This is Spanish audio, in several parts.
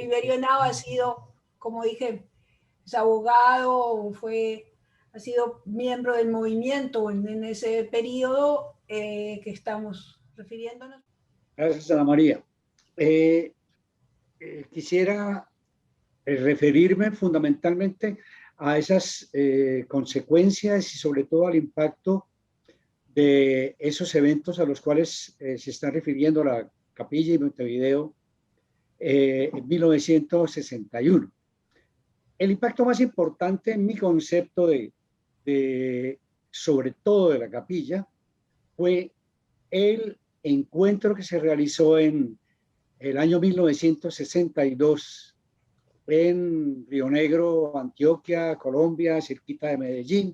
Oliverio Henao ha sido, como dije, es abogado, ha sido miembro del movimiento en ese periodo que estamos refiriéndonos. Gracias, Ana María. Quisiera referirme fundamentalmente a esas consecuencias y sobre todo al impacto de esos eventos a los cuales se está refiriendo la Capilla y Montevideo en 1961. El impacto más importante en mi concepto sobre todo de la Capilla fue el encuentro que se realizó en el año 1962 en Río Negro, Antioquia, Colombia, cerquita de Medellín,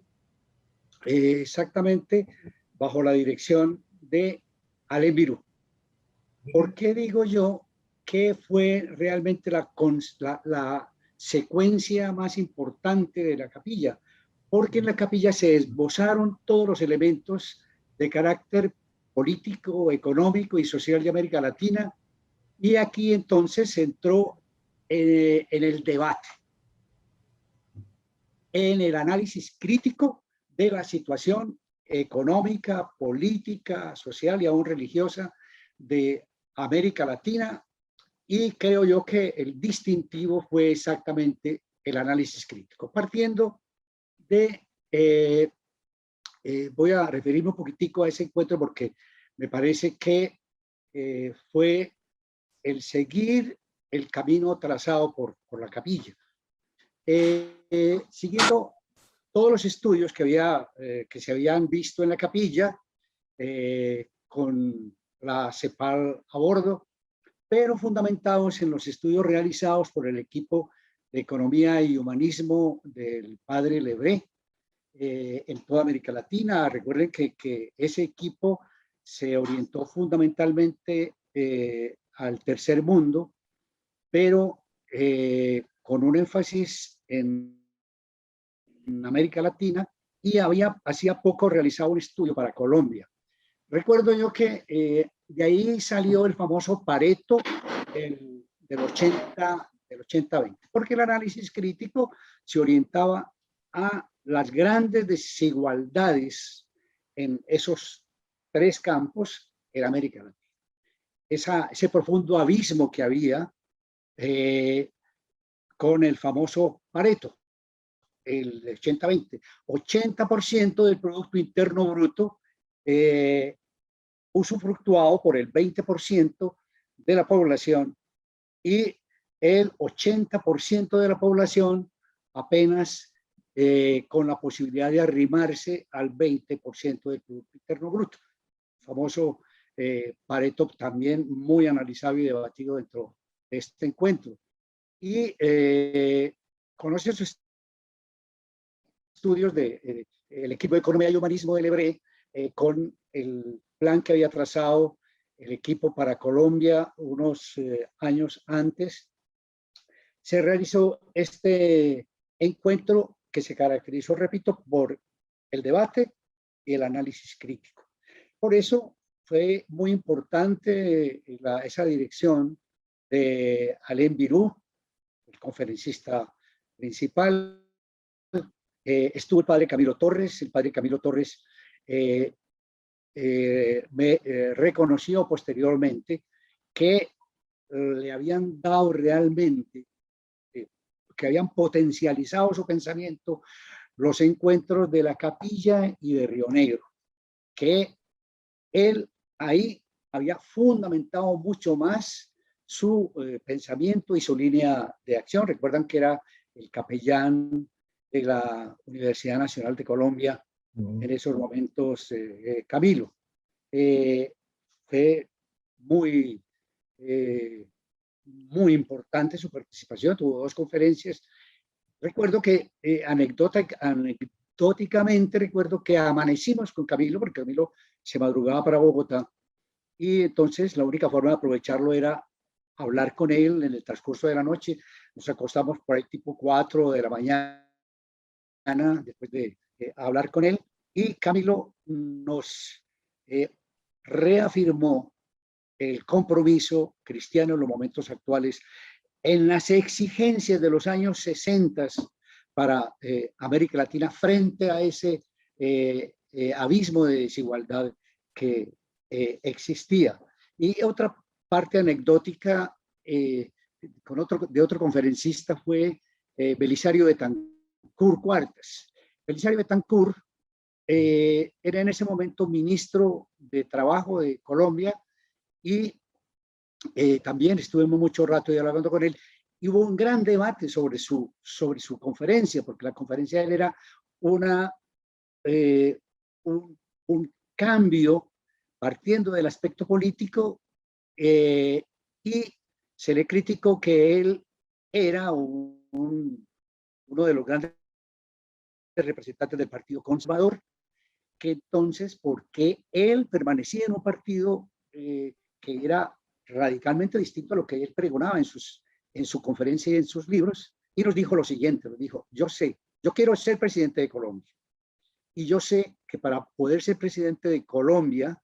exactamente bajo la dirección de Alem Birú. ¿Por qué digo yo que fue realmente la secuencia más importante de la capilla? Porque en la capilla se esbozaron todos los elementos de carácter político, económico y social de América Latina, y aquí entonces entró en el debate, en el análisis crítico de la situación económica, política, social y aún religiosa de América Latina, y creo yo que el distintivo fue exactamente el análisis crítico. Partiendo de, voy a referirme un poquitico a ese encuentro porque me parece que fue el seguir el camino trazado por la capilla. Siguiendo todos los estudios que se habían visto en la capilla, con la CEPAL a bordo, pero fundamentados en los estudios realizados por el equipo de Economía y Humanismo del padre Lebré en toda América Latina. Recuerden que ese equipo se orientó fundamentalmente al tercer mundo, pero con un énfasis en América Latina, y hacía poco realizado un estudio para Colombia. Recuerdo yo que de ahí salió el famoso Pareto del 80-20, porque el análisis crítico se orientaba a las grandes desigualdades en esos tres campos en América Latina. Ese profundo abismo que había con el famoso Pareto, el 80-20, 80% del Producto Interno Bruto usufructuado por el 20% de la población, y el 80% de la población apenas con la posibilidad de arrimarse al 20% del Producto Interno Bruto. El famoso Pareto, también muy analizado y debatido dentro de este encuentro. Y conoce sus estudios del equipo de Economía y Humanismo del Lebré con el plan que había trazado el equipo para Colombia unos años antes. Se realizó este encuentro que se caracterizó, repito, por el debate y el análisis crítico. Por eso fue muy importante esa dirección de Alem Birú, el conferencista principal. Estuvo el padre Camilo Torres. El padre Camilo Torres me reconoció posteriormente que le habían dado realmente, que habían potencializado su pensamiento los encuentros de la Capilla y de Río Negro, que él ahí había fundamentado mucho más su pensamiento y su línea de acción. Recuerdan que era el capellán de la Universidad Nacional de Colombia en esos momentos, Camilo. Fue muy importante su participación, tuvo 2 conferencias. Recuerdo que anecdóticamente recuerdo que amanecimos con Camilo, porque Camilo se madrugaba para Bogotá, y entonces la única forma de aprovecharlo era hablar con él en el transcurso de la noche. Nos acostamos por ahí tipo 4 de la mañana después de hablar con él, y Camilo nos reafirmó el compromiso cristiano en los momentos actuales en las exigencias de los años 60 para América Latina frente a ese abismo de desigualdad que existía. Y otra parte anecdótica de otro conferencista fue Belisario Betancur Cuartas. Belisario Betancur era en ese momento ministro de Trabajo de Colombia y también estuvimos mucho rato hablando con él y hubo un gran debate sobre su conferencia, porque la conferencia de él era un cambio partiendo del aspecto político y se le criticó que él era uno de los grandes representantes del Partido Conservador, que entonces, ¿por qué él permanecía en un partido que era radicalmente distinto a lo que él pregonaba en su conferencia y en sus libros? Y nos dijo lo siguiente, nos dijo, yo quiero ser presidente de Colombia, y yo sé que para poder ser presidente de Colombia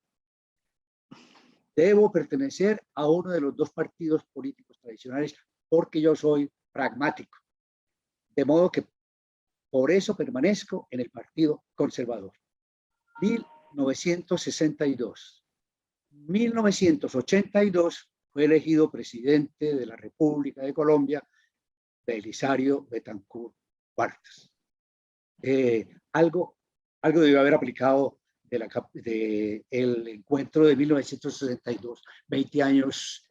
debo pertenecer a uno de los dos partidos políticos tradicionales porque yo soy pragmático. De modo que por eso permanezco en el Partido Conservador. 1962. 1982 fue elegido presidente de la República de Colombia, Belisario Betancur Cuartas. Algo debió haber aplicado el encuentro de 1962, 20 años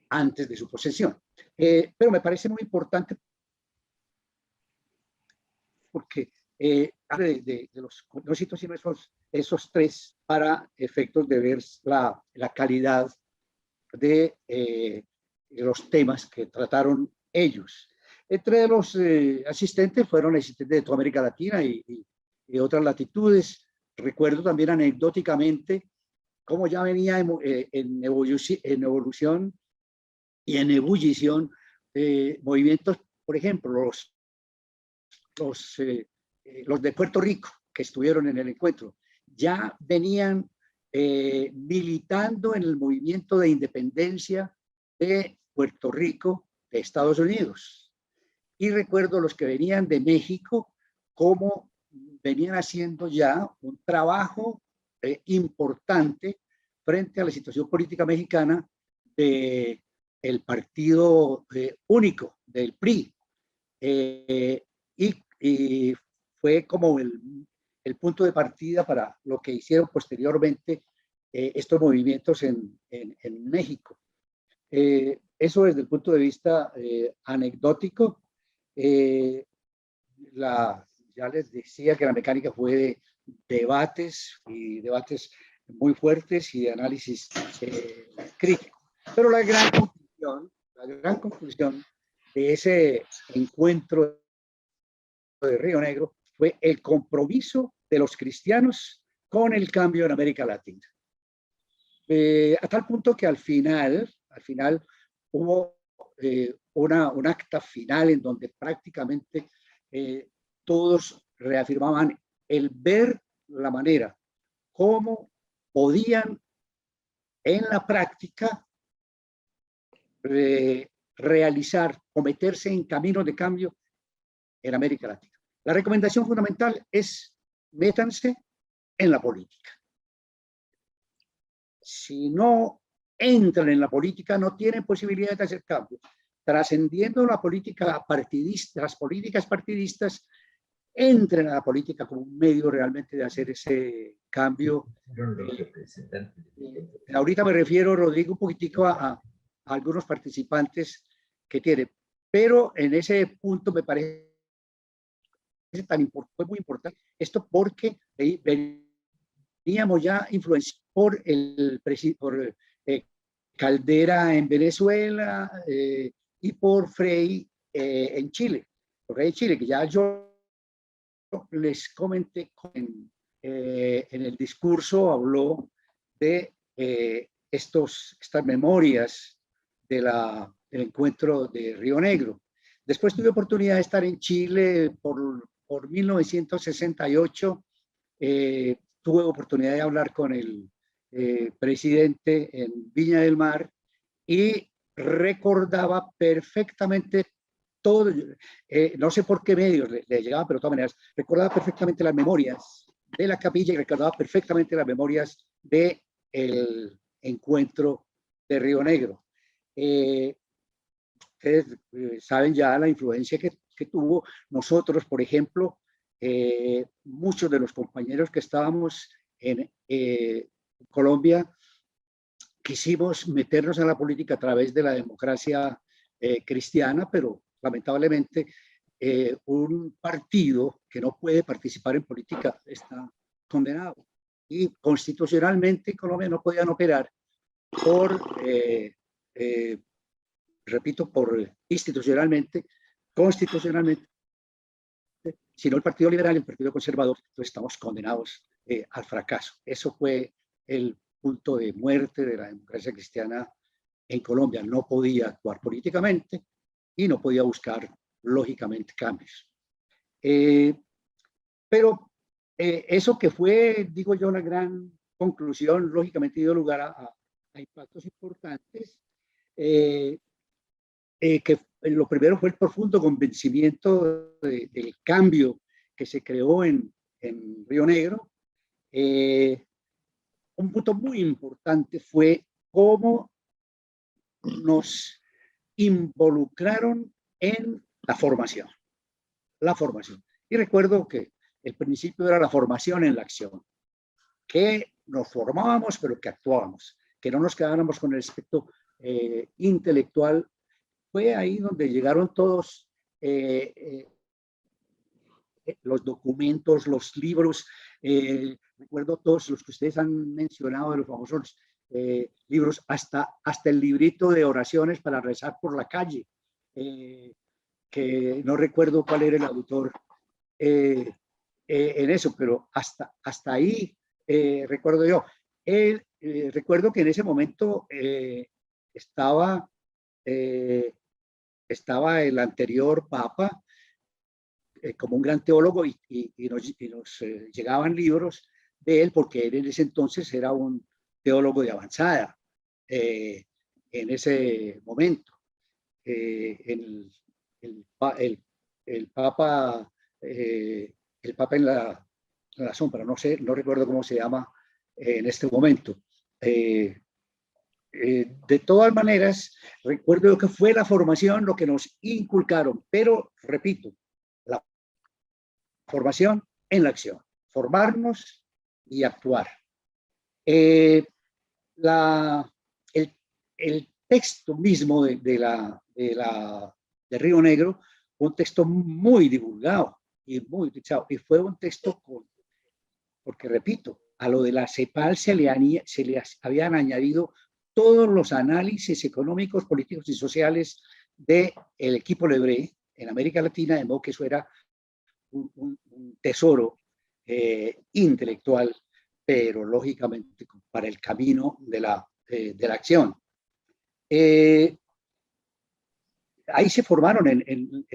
antes de su posesión. Pero me parece muy importante porque de los hitos sino esos tres para efectos de ver la calidad de los temas que trataron ellos. Entre los asistentes fueron asistentes de toda América Latina y otras latitudes. Recuerdo también anecdóticamente cómo ya venía en evolución y en ebullición movimientos, por ejemplo, los de Puerto Rico que estuvieron en el encuentro, ya venían militando en el movimiento de independencia de Puerto Rico de Estados Unidos. Y recuerdo los que venían de México, cómo venían haciendo ya un trabajo importante frente a la situación política mexicana del partido único, del PRI. Y fue como el punto de partida para lo que hicieron posteriormente estos movimientos en México. Eso desde el punto de vista anecdótico. Ya les decía que la mecánica fue de debates muy fuertes y de análisis crítico. Pero la gran conclusión de ese encuentro de Río Negro fue el compromiso de los cristianos con el cambio en América Latina. A tal punto que al final hubo un acta final en donde prácticamente todos reafirmaban el ver la manera cómo podían en la práctica realizar o meterse en caminos de cambio en América Latina. La recomendación fundamental es métanse en la política. Si no entran en la política, no tienen posibilidad de hacer cambios. Trascendiendo la política partidista, las políticas partidistas, entren a la política como un medio realmente de hacer ese cambio. Ahorita me refiero, Rodrigo, un poquitico a algunos participantes que tienen, pero en ese punto me parece fue muy importante esto porque veníamos ya influenciados por Caldera en Venezuela y por Frei en Chile. Por Frei en Chile, que ya yo les comenté en el discurso, habló de estas memorias del encuentro de Río Negro. Después tuve oportunidad de estar en Chile por 1968. Tuve oportunidad de hablar con el presidente en Viña del Mar y recordaba perfectamente todo, no sé por qué medios le llegaban, pero de todas maneras, recordaba perfectamente las memorias de la capilla y recordaba perfectamente las memorias del encuentro de Río Negro. Ustedes saben ya la influencia que tuvo. Nosotros, por ejemplo, muchos de los compañeros que estábamos en Colombia, quisimos meternos en la política a través de la democracia cristiana, pero lamentablemente un partido que no puede participar en política está condenado. Y constitucionalmente en Colombia no podían operar por, repito, por institucionalmente, constitucionalmente, sino el Partido Liberal y el Partido Conservador, entonces estamos condenados al fracaso. Eso fue el punto de muerte de la democracia cristiana en Colombia. No podía actuar políticamente y no podía buscar, lógicamente, cambios. Pero eso que fue, digo yo, la gran conclusión, lógicamente dio lugar a impactos importantes, que lo primero fue el profundo convencimiento del cambio que se creó en Río Negro. Un punto muy importante fue cómo nos involucraron en la formación. La formación. Y recuerdo que el principio era la formación en la acción, que nos formábamos pero que actuábamos, que no nos quedáramos con el aspecto intelectual. Fue ahí donde llegaron todos los documentos, los libros. Recuerdo todos los que ustedes han mencionado, de los famosos libros, hasta el librito de oraciones para rezar por la calle, que no recuerdo cuál era el autor en eso, pero hasta ahí recuerdo yo. Recuerdo que en ese momento estaba el anterior papa como un gran teólogo y nos llegaban libros de él, porque él en ese entonces era un teólogo de avanzada en ese momento. El papa en la sombra, no recuerdo cómo se llama en este momento. De todas maneras, recuerdo que fue la formación lo que nos inculcaron, pero repito, la formación en la acción, formarnos y actuar. El texto mismo de Río Negro fue un texto muy divulgado y muy utilizado, y fue un texto porque repito, a lo de la CEPAL se le habían añadido todos los análisis económicos, políticos y sociales del equipo Lebré en América Latina, de modo que eso era un tesoro intelectual, pero lógicamente para el camino de la acción. Ahí se formaron en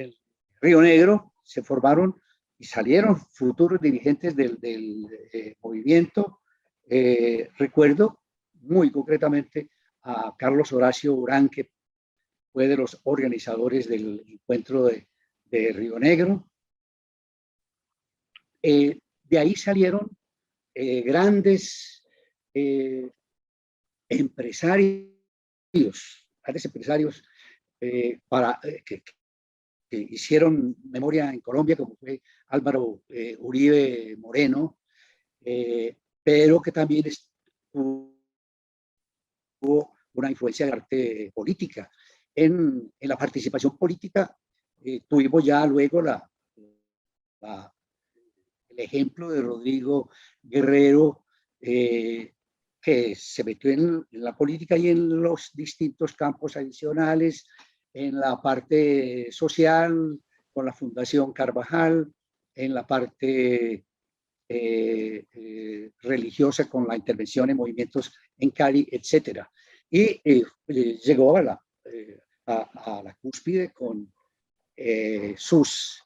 Río Negro, se formaron y salieron futuros dirigentes del movimiento. Recuerdo muy concretamente a Carlos Horacio Urán, que fue de los organizadores del encuentro de Río Negro. De ahí salieron grandes empresarios, que hicieron memoria en Colombia, como fue Álvaro Uribe Moreno, pero que también tuvo una influencia de arte política. En la participación política tuvimos ya luego el ejemplo de Rodrigo Guerrero, que se metió en la política y en los distintos campos adicionales, en la parte social con la Fundación Carvajal, en la parte religiosa con la intervención en movimientos en Cali, etcétera. Y llegó a la cúspide con sus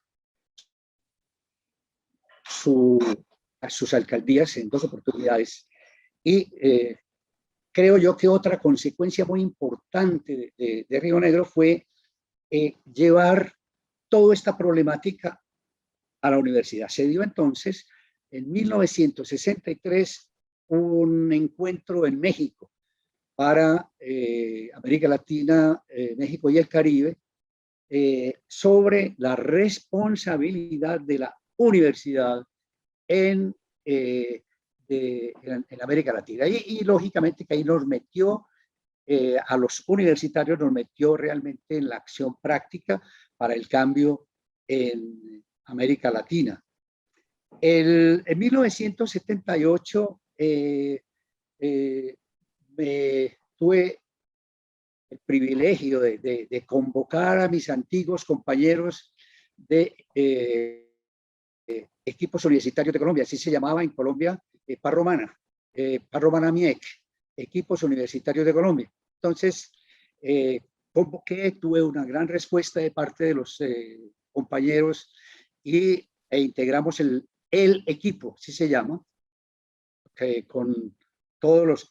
alcaldías en 2 oportunidades, y creo yo que otra consecuencia muy importante de Río Negro fue llevar toda esta problemática a la universidad. Se dio entonces en 1963 un encuentro en México para América Latina, México y el Caribe, sobre la responsabilidad de la universidad en, en América Latina. Y lógicamente que ahí nos metió, a los universitarios nos metió realmente en la acción práctica para el cambio en América Latina. En 1978 tuve el privilegio de convocar a mis antiguos compañeros de equipos universitarios de Colombia, así se llamaba en Colombia, Parromana Miec, equipos universitarios de Colombia. Entonces, convoqué, tuve una gran respuesta de parte de los compañeros e integramos el equipo, así se llama, con todos los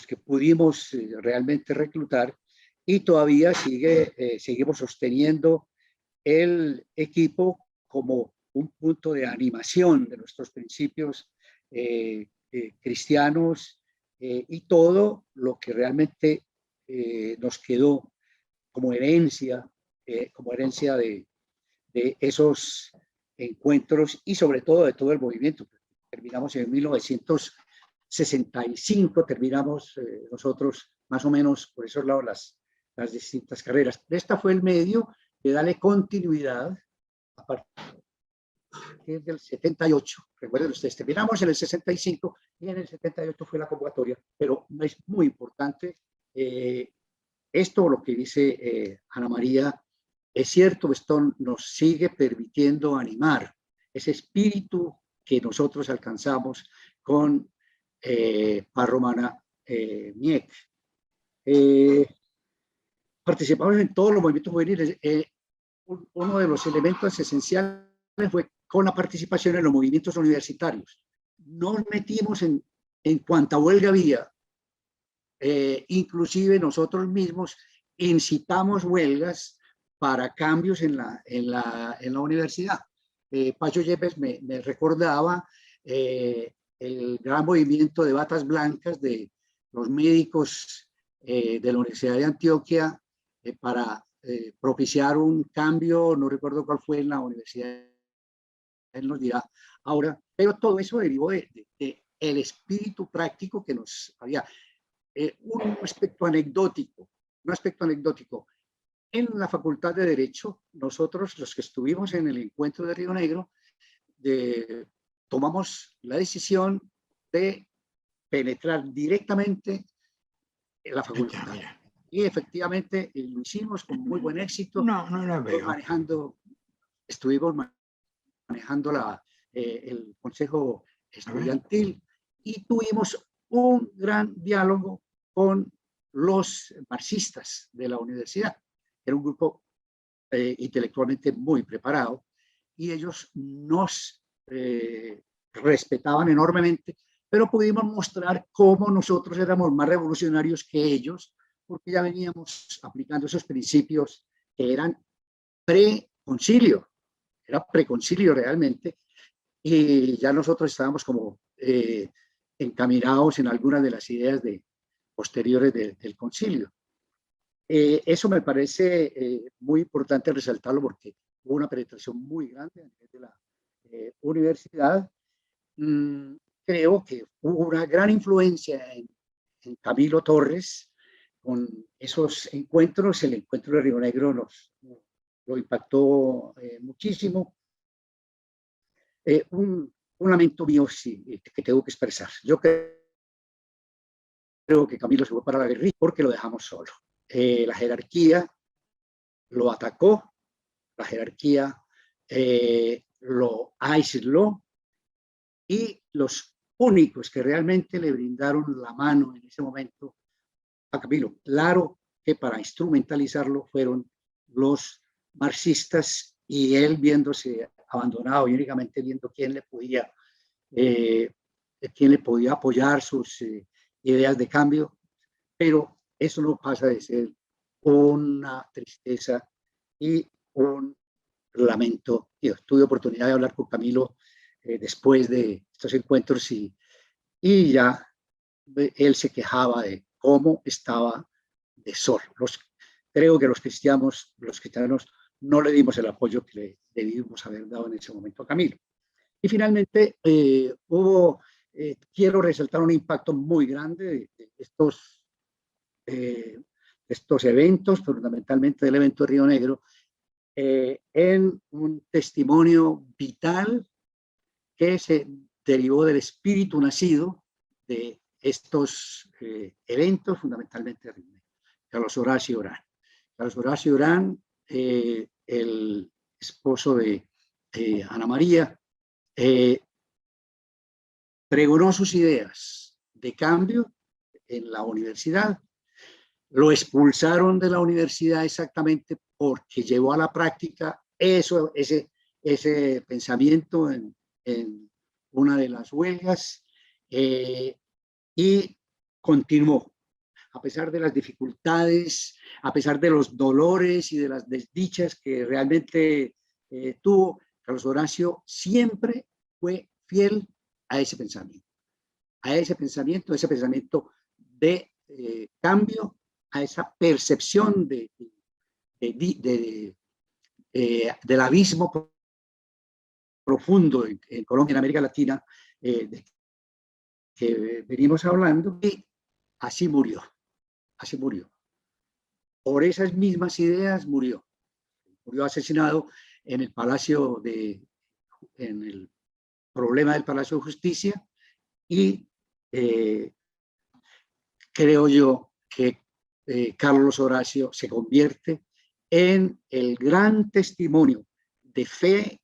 que pudimos realmente reclutar, y todavía seguimos sosteniendo el equipo como un punto de animación de nuestros principios cristianos, y todo lo que realmente nos quedó como herencia de esos encuentros y sobre todo de todo el movimiento. Terminamos en 1965, terminamos nosotros más o menos por esos lados las distintas carreras. Esta fue el medio de darle continuidad a partir del 78. Recuerden ustedes, terminamos en el 65 y en el 78 fue la convocatoria, pero es muy importante esto, lo que dice Ana María, es cierto, esto nos sigue permitiendo animar ese espíritu que nosotros alcanzamos con Parromana Miec. Participamos en todos los movimientos juveniles. Uno de los elementos esenciales fue con la participación en los movimientos universitarios. Nos metimos en cuanta huelga había. Inclusive nosotros mismos incitamos huelgas para cambios en la universidad. Pacho Yepes me recordaba el gran movimiento de batas blancas de los médicos de la Universidad de Antioquia para propiciar un cambio, no recuerdo cuál fue en la universidad, él nos dirá ahora, pero todo eso derivó de el espíritu práctico que nos había. Un aspecto anecdótico. En la Facultad de Derecho, nosotros, los que estuvimos en el encuentro de Río Negro, tomamos la decisión de penetrar directamente en la facultad. Y efectivamente lo hicimos con muy buen éxito. Estuvimos manejando el consejo estudiantil y tuvimos un gran diálogo con los marxistas de la universidad. Era un grupo intelectualmente muy preparado y ellos nos respetaban enormemente, pero pudimos mostrar cómo nosotros éramos más revolucionarios que ellos, porque ya veníamos aplicando esos principios que eran preconcilio, era preconcilio realmente, y ya nosotros estábamos como encaminados en algunas de las ideas posteriores del concilio. Eso me parece muy importante resaltarlo porque hubo una penetración muy grande a nivel de la universidad. Creo que hubo una gran influencia en Camilo Torres con esos encuentros. El encuentro de Río Negro lo impactó muchísimo. Un lamento mío sí, que tengo que expresar. Yo creo que Camilo se fue para la guerrilla porque lo dejamos solo. La jerarquía lo atacó, la jerarquía lo aisló, y los únicos que realmente le brindaron la mano en ese momento a Camilo, claro que para instrumentalizarlo, fueron los marxistas, y él viéndose abandonado y únicamente viendo quién le podía apoyar sus ideas de cambio, pero eso no pasa de ser una tristeza y un lamento. Yo tuve oportunidad de hablar con Camilo después de estos encuentros y ya él se quejaba de cómo estaba de solo. Creo que los cristianos no le dimos el apoyo que le debimos haber dado en ese momento a Camilo. Y finalmente quiero resaltar un impacto muy grande de estos eventos, fundamentalmente del evento de Río Negro, en un testimonio vital que se derivó del espíritu nacido de estos eventos, fundamentalmente de Río Negro. Carlos Horacio Orán. Carlos Horacio Orán, el esposo de Ana María, pregonó sus ideas de cambio en la universidad. Lo expulsaron de la universidad exactamente porque llevó a la práctica ese pensamiento en una de las huelgas y continuó. A pesar de las dificultades, a pesar de los dolores y de las desdichas que realmente tuvo, Carlos Horacio siempre fue fiel a ese pensamiento de cambio, a esa percepción del abismo profundo en Colombia, en América Latina, que venimos hablando, y así murió. Por esas mismas ideas murió asesinado en el en el problema del Palacio de Justicia, y creo yo que Carlos Horacio se convierte en el gran testimonio de fe,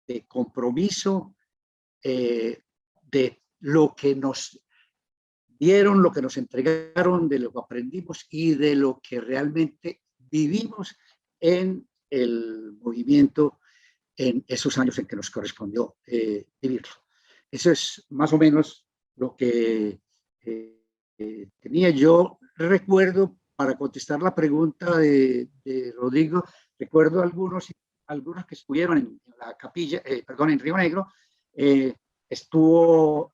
de compromiso, de lo que nos dieron, lo que nos entregaron, de lo que aprendimos y de lo que realmente vivimos en el movimiento en esos años en que nos correspondió vivirlo. Eso es más o menos lo que tenía. Yo recuerdo, para contestar la pregunta de Rodrigo, recuerdo algunos que estuvieron en la capilla, en Río Negro. Estuvo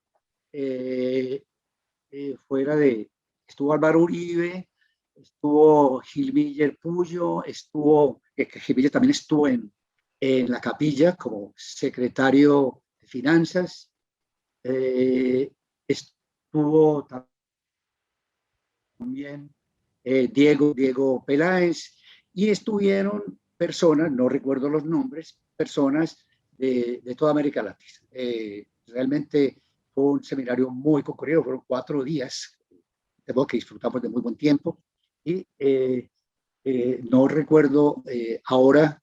estuvo Álvaro Uribe, estuvo Gilmiller Puyo, Gilmiller también estuvo en la capilla como secretario de Finanzas. Estuvo también Diego Peláez, y estuvieron personas, no recuerdo los nombres, personas de toda América Latina. Realmente fue un seminario muy concurrido, fueron 4 días, de modo que disfrutamos de muy buen tiempo, y no recuerdo ahora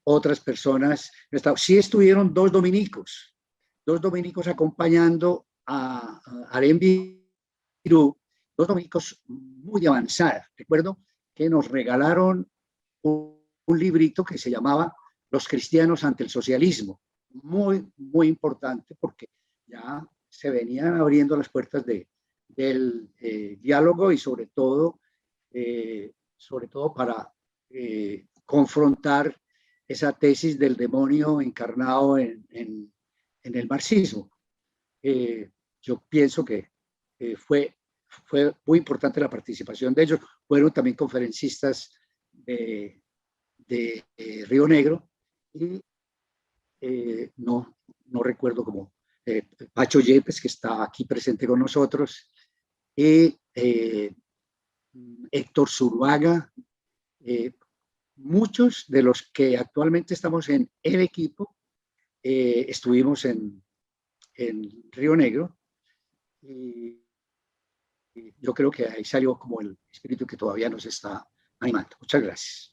otras personas. Sí estuvieron dos dominicos acompañando a Arembirú, dos dominicos muy avanzados. Recuerdo que nos regalaron un librito que se llamaba Los cristianos ante el socialismo, muy, muy importante, porque ya se venían abriendo las puertas del diálogo, y sobre todo para confrontar esa tesis del demonio encarnado en el marxismo. Yo pienso que fue muy importante la participación de ellos. Fueron también conferencistas de Río Negro, y no recuerdo cómo, Pacho Yepes, que está aquí presente con nosotros, y Héctor Zuluaga, muchos de los que actualmente estamos en el equipo, estuvimos en Río Negro, y yo creo que ahí salió como el espíritu que todavía nos está animando. Muchas gracias.